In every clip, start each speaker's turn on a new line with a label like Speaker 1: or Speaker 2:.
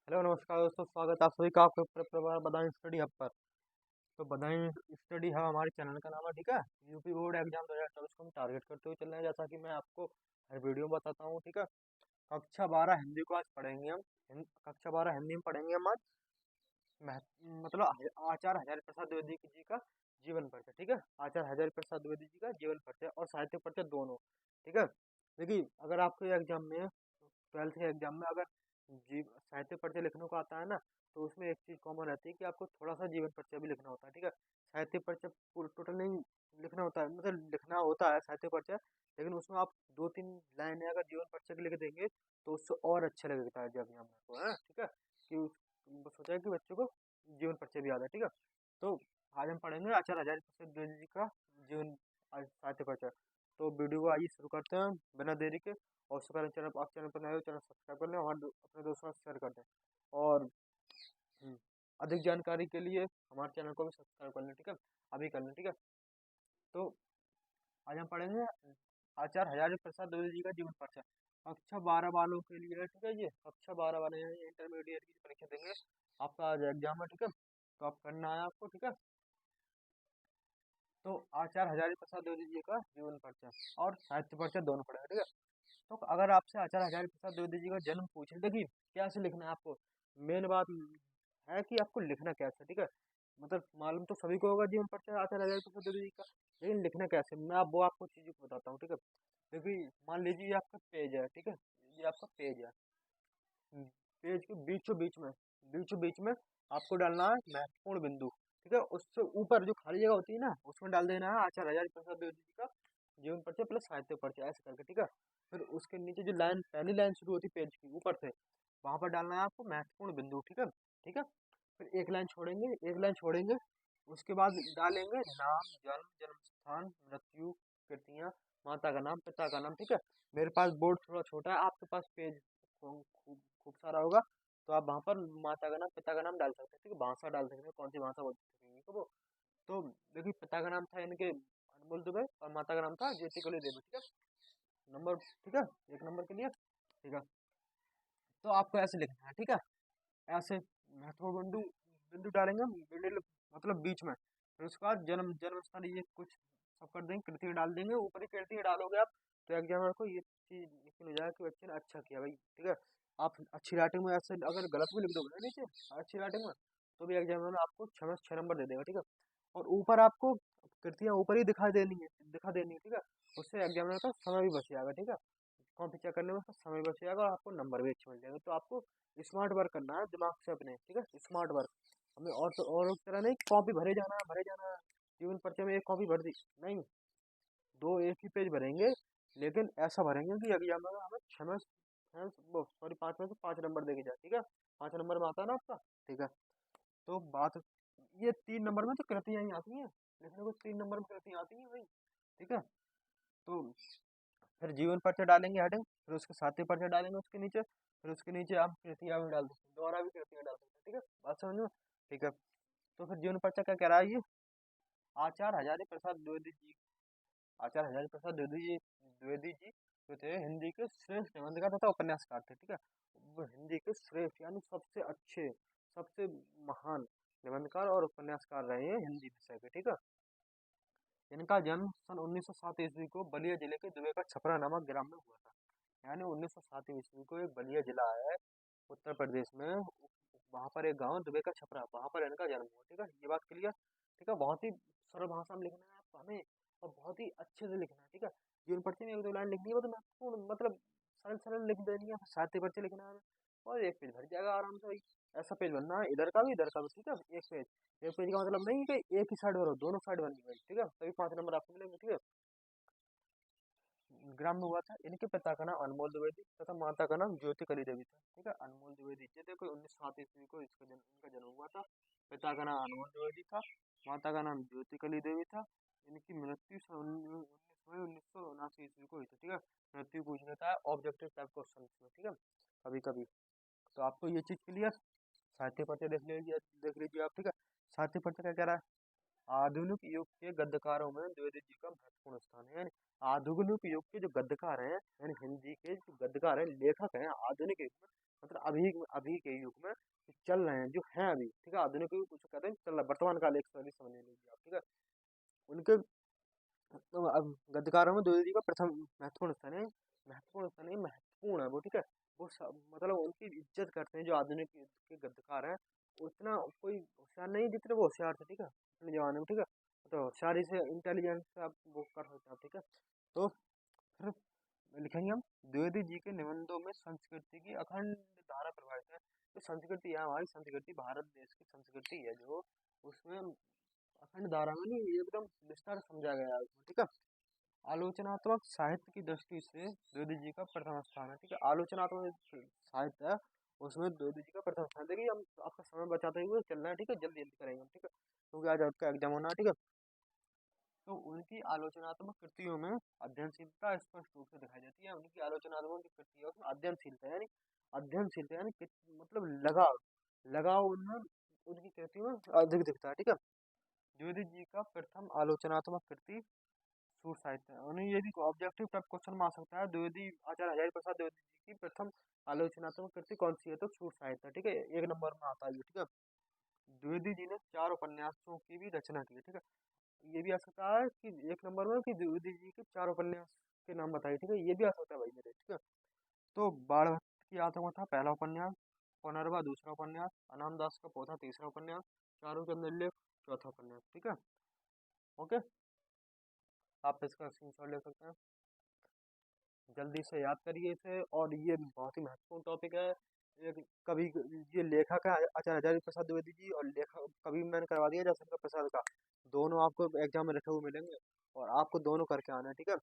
Speaker 1: Hello नमस्कार दोस्तों, स्वागत है आप सभी का आपके अपने प्रभार बदायूं स्टडी हब पर। तो बदायूं स्टडी हब हमारे चैनल का नाम है, ठीक है। यूपी बोर्ड एग्जाम 2024 को हम टारगेट करते हुए चल रहे हैं, जैसा कि मैं आपको हर वीडियो में बताता हूँ, ठीक है। कक्षा 12 हिंदी को आज पढ़ेंगे हम। कक्षा 12 हिंदी में पढ़ेंगे हम आज मतलब आचार्य हजारी प्रसाद द्विवेदी जी का जीवन परिचय, ठीक है। आचार्य हजारी प्रसाद द्विवेदी जी का जीवन परिचय और साहित्य परिचय दोनों, ठीक है। देखिए, अगर आपके एग्जाम में 12th के एग्जाम में अगर जी साहित्य परिचय लिखने को आता है ना, तो उसमें एक चीज कॉमन रहती है कि आपको थोड़ा सा जीवन परिचय भी लिखना होता है, ठीक है। साहित्य परिचय टोटल नहीं लिखना होता है, मतलब लिखना होता है साहित्य परिचय, लेकिन उसमें आप 2-3 लाइनें अगर जीवन परिचय की लिख देंगे तो उससे और अच्छा लगता है जब हम को है, ठीक है। कि सोचा है कि बच्चों को जीवन परिचय भी आता है, ठीक है। तो आज हम पढ़ेंगे आचार्य हजारी प्रसाद द्विवेदी जी का जीवन साहित्य परिचय। तो वीडियो को आइए शुरू करते हैं बिना देरी के। और उससे पहले चैनल आप चैनल पर नए हो, चैनल सब्सक्राइब कर लें और अपने दोस्तों के साथ शेयर कर दें। और हम्म, अधिक जानकारी के लिए हमारे चैनल को भी सब्सक्राइब कर लें, ठीक है। अभी कर लें, ठीक है। तो आज हम पढ़ेंगे आचार्य हजारी प्रसाद द्विवेदी जी का जीवन परिचय। कक्षा 12 वालों के लिए है, ठीक है। ये कक्षा 12 वाले हैं, इंटरमीडिएट की परीक्षा देंगे। आपका आज एग्जाम है, ठीक है। तो आप करना है आपको, ठीक है। तो आचार्य हजारी प्रसाद द्विवेदी जी का जीवन परिचय और साहित्य परिचय दोनों पढ़ेंगे, ठीक है। तो अगर आपसे आचार्य हजारी प्रसाद द्विवेदी जी का जन्म पूछे, देखिए कैसे लिखना है आपको। मेन बात है कि आपको लिखना कैसे, ठीक है। मतलब मालूम तो सभी को होगा जीवन परिचय आचार्य हजारी प्रसाद द्विवेदी जी का, लेकिन लिखना कैसे मैं अब वो आपको चीजों को बताता हूँ, ठीक है। देखिए, मान लीजिए ये आपका पेज है, ठीक है। ये आपका पेज है। पेज के बीचों बीच में आपको डालना है महत्वपूर्ण बिंदु, ठीक है। उससे ऊपर जो खाली जगह होती है ना, उसमें डाल देना है आचार्य हजारी प्रसाद द्विवेदी जी का जीवन परिचय प्लस साहित्य परिचय, ऐसे करके, ठीक है। फिर उसके नीचे जो लाइन पहली लाइन शुरू होती है पेज की ऊपर से, वहां पर डालना है आपको महत्वपूर्ण बिंदु, ठीक है। ठीक है। फिर एक लाइन छोड़ेंगे। उसके बाद डालेंगे नाम, जन्म स्थान, मृत्यु, कृतियां, माता का नाम, पिता का नाम, ठीक है। मेरे पास बोर्ड थोड़ा छोटा है, आपके पास पेज खूब खूब सारा होगा, तो आप वहां पर माता का नाम, पिता का नाम डाल सकते हैं, ठीक है। भाषा डाल सकते हैं, कौन सी भाषा बोल सकेंगे तो वो। तो देखिए, पिता का नाम था इनके अनमोल दुबे और माता का नाम था ज्योति कली देवी, ठीक है। नंबर, ठीक है, एक नंबर के लिए, ठीक है। तो आपको ऐसे लिखना है, ठीक है। ऐसे महत्वपूर्ण बिंदु बिंदु डालेंगे मिडिल, मतलब बीच में। फिर उसके बाद जन्म जन्म स्थान ये कुछ सब कर देंगे, कृति डाल देंगे, ऊपर ही कृति डालोगे आप, तो एग्जामिनर को ये चीज यकीन हो जाएगा कि बच्चे ने अच्छा किया भाई, ठीक है। आप अच्छी राइटिंग में ऐसे अगर गलत भी लिख दोगे ना नीचे अच्छी राइटिंग में, तो भी एग्जामिनर आपको 6 नंबर दे देगा, ठीक है। और ऊपर आपको कृतियां ऊपर ही दिखा देनी है, ठीक है। उससे एग्जामिनर का समय भी बच जाएगा, ठीक है। कॉपी चेक करने में उसका समय बच जाएगा और आपको नंबर भी अच्छे मिल जाएंगे। तो आपको स्मार्ट वर्क करना है दिमाग से अपने, ठीक है, स्मार्ट वर्क। हमें और तो और तरह नहीं कॉपी भरे जाना है। जीवन परिचय में एक कॉपी भर दी नहीं, दो एक ही पेज भरेंगे, लेकिन ऐसा भरेंगे कि एग्जाम में हमें 5 नंबर देके जाए, ठीक है। 5 नंबर में आता है ना आपका, ठीक है। तो बात ये 3 नंबर में तो कृतियां ही आती हैं, लिखने को 3 नंबर में कृतियां आती हैं भाई, ठीक है। तो फिर जीवन परिचय डालेंगे हेडिंग, फिर उसके साथी परिचय डालेंगे उसके नीचे, फिर उसके नीचे हम कृतियां भी डाल सकते हैं, दोहरा भी कृतियां डाल सकते हैं, ठीक है। बात समझ में, ठीक है। तो फिर जीवन परिचय क्या कह रहा है ये, आचार्य हजारी प्रसाद द्विवेदी जी। आचार्य हजारी प्रसाद द्विवेदी जी जो थे हिंदी के श्रेष्ठ निबंधकार तथा उपन्यासकार थे, ठीक है। वो हिंदी के श्रेष्ठ यानी सबसे अच्छे, सबसे महान निबंधकार और उपन्यासकार रहे हैं हिंदी विषय के, ठीक है। इनका जन्म सन 1907 ईस्वी को बलिया जिले के दुबे का छपरा नामक ग्राम में हुआ था। यानी 1907 ईस्वी को एक बलिया जिला है उत्तर प्रदेश में, वहां पर एक गांव दुबे का छपरा, वहां पर इनका जन्म हुआ, ठीक है। ये बात क्लियर, ठीक है। बहुत ही सरल भाषा में लिखना है आपको हमें, और बहुत ही अच्छे से लिखना है, ठीक है। जीवन परिचय में एक दो लाइन लिखनी है, मतलब महत्वपूर्ण, मतलब सरल सरल लिख देनी है, साहित्य परिचय लिखना है, और एक पेज भर जाएगा आराम से भाई। ऐसा पेज बनना है, इधर का भी, ठीक है। एक पेज का मतलब नहीं कि एक ही साइड भरो, दोनों साइड बननी है, ठीक है, तभी 5 नंबर आपको मिलेंगे, ठीक है। ग्राम में हुआ था। इनके पिता का नाम अनमोल द्विवेदी तथा माता का नाम ज्योति कली देवी था, ठीक है। अनमोल द्विवेदी जी थे, कोई 1907 ईस्वी को इनका जन्म हुआ था। पिता का नाम अनमोल द्विवेदी था, माता का नाम ज्योति कली देवी था। इनकी मृत्यु सन 1979 ईस्वी को हुई थी, ठीक है। मृत्यु पूछ लेता है ऑब्जेक्टिव टाइप क्वेश्चन में, ठीक है, कभी कभी। तो आपको ये चीज क्लियर। साहित्य परिचय देख लीजिए आप, ठीक है। साहित्य परिचय क्या कह रहा है, आधुनिक युग के गद्यकारों में द्विवेदी जी का महत्वपूर्ण स्थान है। यानी आधुनिक युग के जो गद्यकार हैं, यानी हिंदी के जो गद्यकार हैं, लेखक हैं आधुनिक युग में, मतलब अभी के युग में चल रहे हैं, जो हैं अभी, ठीक है, आधुनिक युग कुछ कहते हैं चल रहा है, वर्तमान काल एक सॉरी समझ लीजिए आप, ठीक है। उनके तो अब गद्यकारों में द्विवेदी जी का प्रथम महत्वपूर्ण स्थान है, महत्वपूर्ण स्थान नहीं, महत्वपूर्ण है वो, ठीक है। मतलब उनकी इज्जत करते हैं जो आधुनिक युग के गद्यकार हैं। उतना कोई होशियार नहीं जितने वो होशियार थे, ठीक है, अपने जमाने में, ठीक है। तो होशियारी से, इंटेलिजेंस से आप वो कर सकते हैं आप, ठीक है। तो फिर लिखेंगे हम, द्विवेदी जी के निबंधों में संस्कृति की अखंड धारा प्रवाहित है। तो संस्कृति है हमारी संस्कृति, भारत देश की संस्कृति है जो, उसमें अखंड धारा में नहीं एकदम विस्तार से समझा गया है उसमें, ठीक है। आलोचनात्मक साहित्य की दृष्टि से द्विवेदी जी का प्रथम स्थान है, ठीक है। आलोचनात्मक साहित्य है उसमें द्विवेदी जी का प्रथम स्थान। देखिए हम आपका समय बचाते हुए चलना है, ठीक है, जल्दी जल्दी करेंगे हम, ठीक है, क्योंकि आज आपका एग्जाम होना है, ठीक है। तो उनकी आलोचनात्मक कृतियों में अध्ययनशीलता स्पष्ट रूप से दिखाई देती है। उनकी आलोचनात्मक कृतियों में अध्ययनशीलता यानी मतलब लगाव, लगाव उनमें, उनकी कृतियों में अधिक दिखता है, ठीक है। द्विवेदी जी का प्रथम आलोचनात्मक कृति सूर साहित्य है। उन्हें ये भी ऑब्जेक्टिव टाइप क्वेश्चन में आ सकता है, द्विवेदी आचार्य हजारी प्रसाद द्विवेदी जी की प्रथम आलोचनात्मक कृति कौन सी है, तो सूर साहित्य है, ठीक है, एक नंबर में आता है ये, ठीक है। द्विवेदी जी ने 4 उपन्यासों की भी रचना की है, ठीक है। ये भी आ सकता है कि एक नंबर में कि द्विवेदी जी के 4 उपन्यास के नाम बताइए, ठीक है, ये भी आ सकता है भाई मेरे, ठीक है। तो बाण भट्ट की आत्मकथा पहला उपन्यास, पुनर्वा दूसरा उपन्यास, अनाम दास का पौधा तीसरा उपन्यास, चारू चंद्र लेख चौथा उपन्यास, ठीक है। ओके, आप इसका स्क्रीनशॉट ले सकते हैं, जल्दी से याद करिए इसे। और ये बहुत ही महत्वपूर्ण टॉपिक है। एक कभी ये लेखक है आचार्य हजारी प्रसाद द्विवेदी जी, और लेखक कभी मैंने करवा दिया जयशंकर प्रसाद का, दोनों आपको एग्जाम में रखे हुए मिलेंगे, और आपको दोनों करके आना है, ठीक है।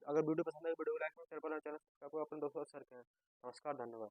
Speaker 1: अगर वीडियो पसंद आए वीडियो को लाइक करें, चैनल पर चैनल सब्सक्राइब करें, अपने दोस्तों को शेयर करें। नमस्कार, धन्यवाद।